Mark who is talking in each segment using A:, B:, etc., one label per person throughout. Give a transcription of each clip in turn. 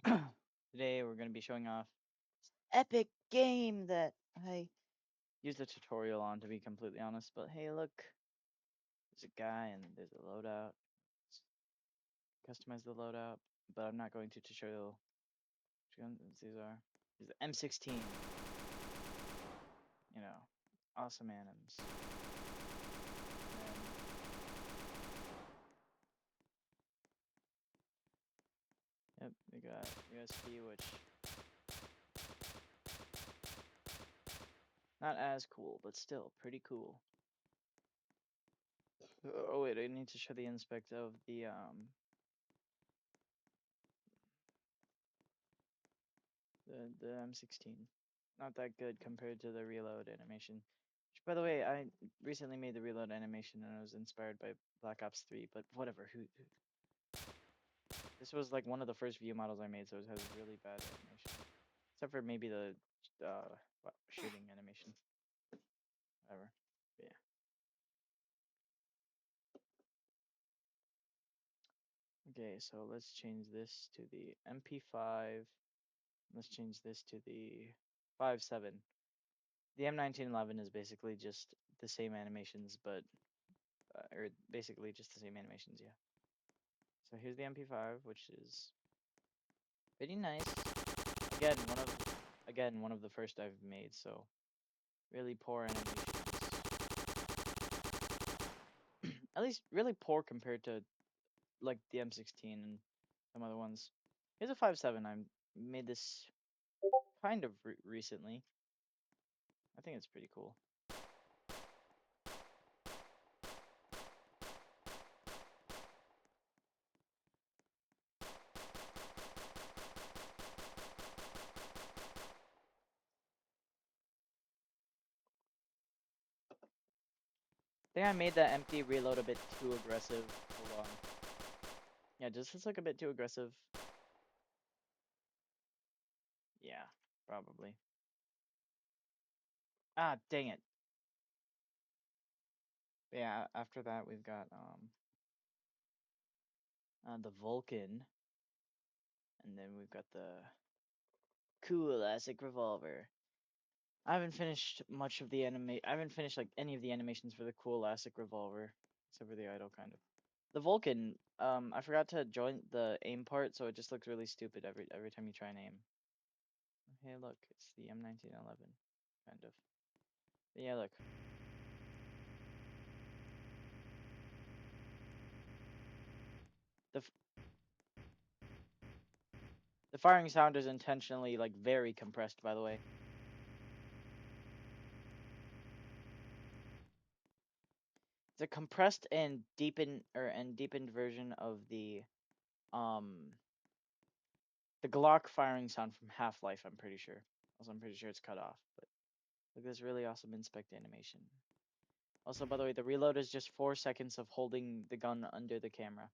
A: Today we're going to be showing off this epic game that I used a tutorial on, to be completely honest. But hey, look, there's a guy and there's a loadout. Let's customize the loadout, but I'm not going to show you which guns these are. These are the M16. You know, awesome anims. And then, yep, we got USP, which not as cool, but still pretty cool. Oh wait, I need to show the inspect of the M16. Not that good compared to the reload animation. Which, by the way, I recently made the reload animation and I was inspired by Black Ops 3, but whatever. This was like one of the first view models I made, so it has really bad animation. Except for maybe the shooting animation. Whatever. But yeah. Okay, so let's change this to the MP5. Let's change this to the 5.7. The M1911 is basically just the same animations, but or basically just the same animations, yeah. So here's the MP5, which is pretty nice. Again, one of the first I've made, so really poor animations. At least really poor compared to like the M16 and some other ones. Here's a 5.7. I made this kind of recently. I think it's pretty cool. I think I made that empty reload a bit too aggressive. Hold on. Yeah, does this look a bit too aggressive? Yeah, probably. Ah, dang it. Yeah, after that we've got the Vulcan, and then we've got the cool classic revolver. I haven't finished much of the I haven't finished like any of the animations for the cool elastic revolver, except for the idle kind of. The Vulcan, I forgot to join the aim part, so it just looks really stupid every time you try and aim. Hey, look, it's the M1911, kind of. But yeah, look. The the firing sound is intentionally like very compressed, by the way. It's a compressed and deepened version of um the Glock firing sound from Half-Life, I'm pretty sure. Also, I'm pretty sure it's cut off, but look at this really awesome inspect animation. Also, by the way, the reload is just 4 seconds of holding the gun under the camera.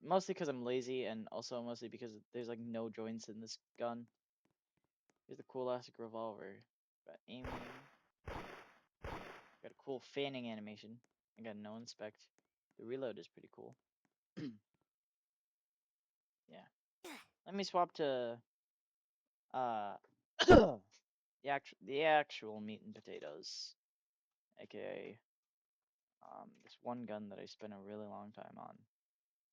A: Mostly because I'm lazy, and also mostly because there's like no joints in this gun. Here's the cool elastic revolver. Got aiming. Got a cool fanning animation. I got no inspect. The reload is pretty cool. Yeah. Let me swap to uh the actual meat and potatoes, aka this one gun that I spent a really long time on.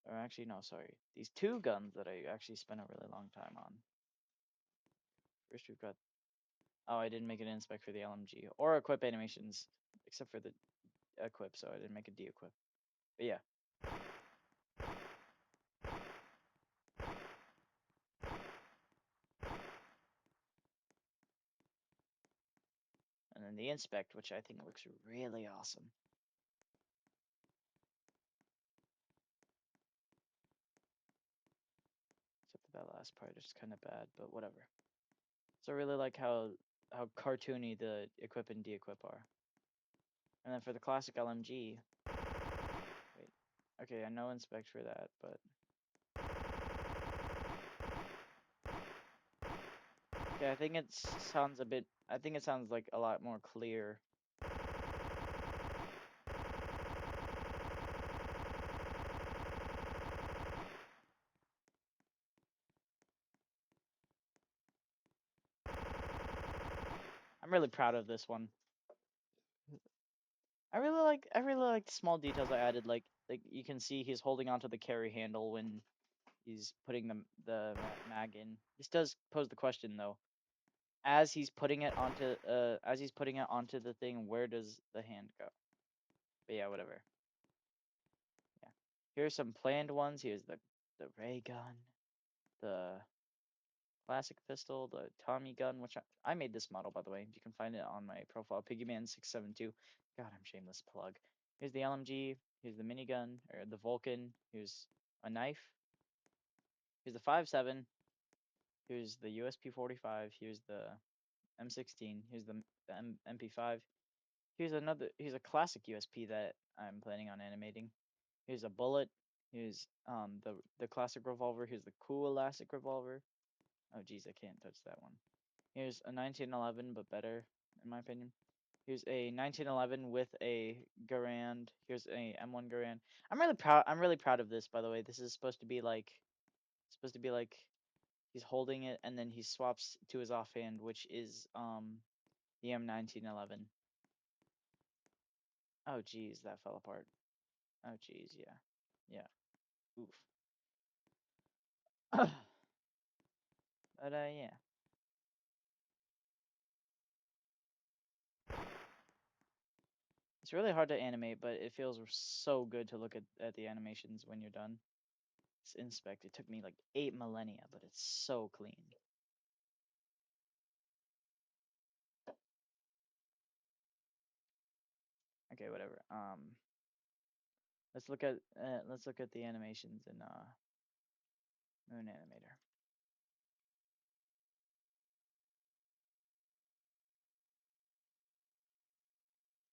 A: Or actually, no, sorry. These two guns that I actually spent a really long time on. First, we've got. Oh, I didn't make an inspect for the LMG or equip animations, except for the equip, so I didn't make a de-equip. But yeah. And then the inspect, which I think looks really awesome. Except for that last part, it's kind of bad, but whatever. So I really like how cartoony the equip and de-equip are. And then for the classic LMG, wait, okay, I know inspect for that, but okay, I think it sounds a bit. I think it sounds like a lot more clear. I'm really proud of this one. I really like the small details I added. Like you can see he's holding onto the carry handle when he's putting the mag in. This does pose the question though. As he's putting it onto the thing, where does the hand go? But yeah, whatever. Yeah. Here's some planned ones. Here's the ray gun, the classic pistol, the Tommy gun, which I made this model, by the way. You can find it on my profile, Piggyman672. God, I'm shameless plug. Here's the LMG. Here's the minigun, or the Vulcan. Here's a knife. Here's the 5.7. Here's the USP-45. Here's the M16. Here's the MP5. Here's a classic USP that I'm planning on animating. Here's a bullet. Here's the classic revolver. Here's the cool elastic revolver. Oh geez, I can't touch that one. Here's a 1911, but better, in my opinion. Here's a 1911 with a Garand. Here's a M1 Garand. I'm really proud. I'm really proud of this, by the way. This is supposed to be like he's holding it and then he swaps to his offhand, which is the M1911. Oh geez, that fell apart. Oh geez, yeah, yeah. Oof. But yeah. It's really hard to animate, but it feels so good to look at the animations when you're done. It's inspect. It took me like 8 millennia, but it's so clean. Okay, whatever. Let's look at the animations in Moon Animator.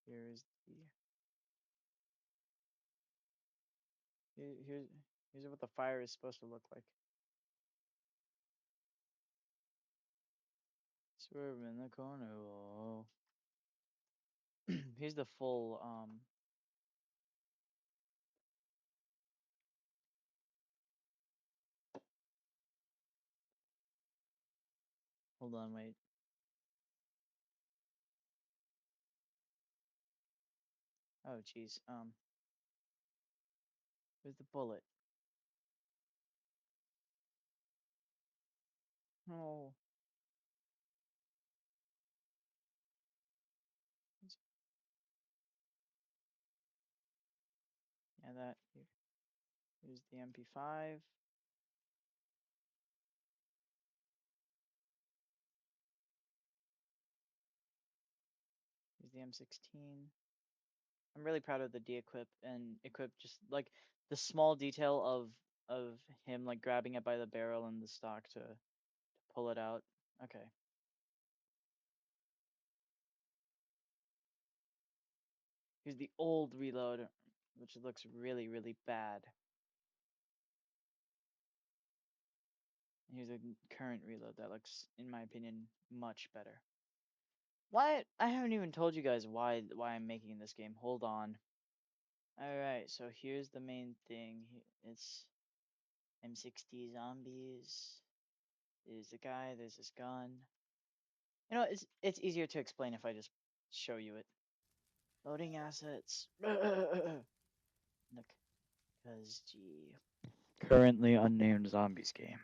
A: Here's the here's what the fire is supposed to look like. Swerve in the corner. Oh. Here's the full hold on, wait. Oh geez. Here's the bullet. Oh. Yeah, that here's the MP5. Here's the M16. I'm really proud of the de-equip and equip, just like the small detail of him like grabbing it by the barrel and the stock to pull it out. Okay. Here's the old reload, which looks really, really bad. And here's a current reload that looks, in my opinion, much better. Why? I haven't even told you guys why I'm making this game. Hold on. Alright, so here's the main thing. It's M60 zombies. There's a guy, there's this gun. You know, it's easier to explain if I just show you it. Loading assets. Look, because gee, currently unnamed zombies game.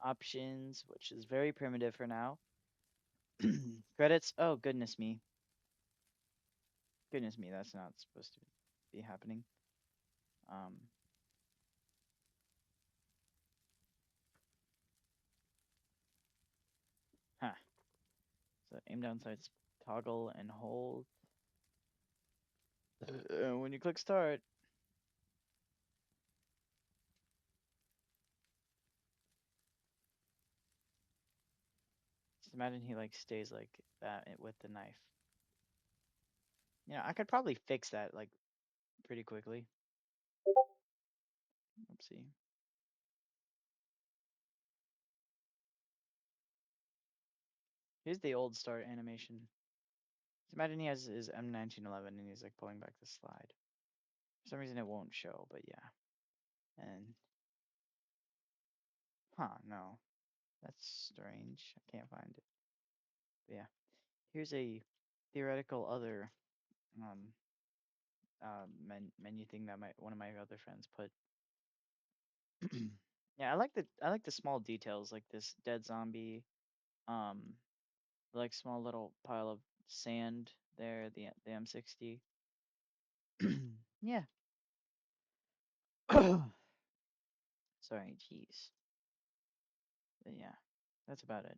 A: Options, which is very primitive for now. Credits. Oh goodness me. Goodness me, that's not supposed to be happening. Um. Huh. So aim down sights, toggle and hold. When you click start. Just imagine he like stays like that with the knife. You know, I could probably fix that like pretty quickly. Oopsie. Here's the old start animation. Just imagine he has his M1911 and he's like pulling back the slide. For some reason it won't show, but yeah. And no. That's strange. I can't find it. Yeah. Here's a theoretical other menu thing that one of my other friends put. Yeah, I like the small details like this dead zombie, um, like small little pile of sand there, the M60. Yeah. Sorry, jeez. But yeah, that's about it.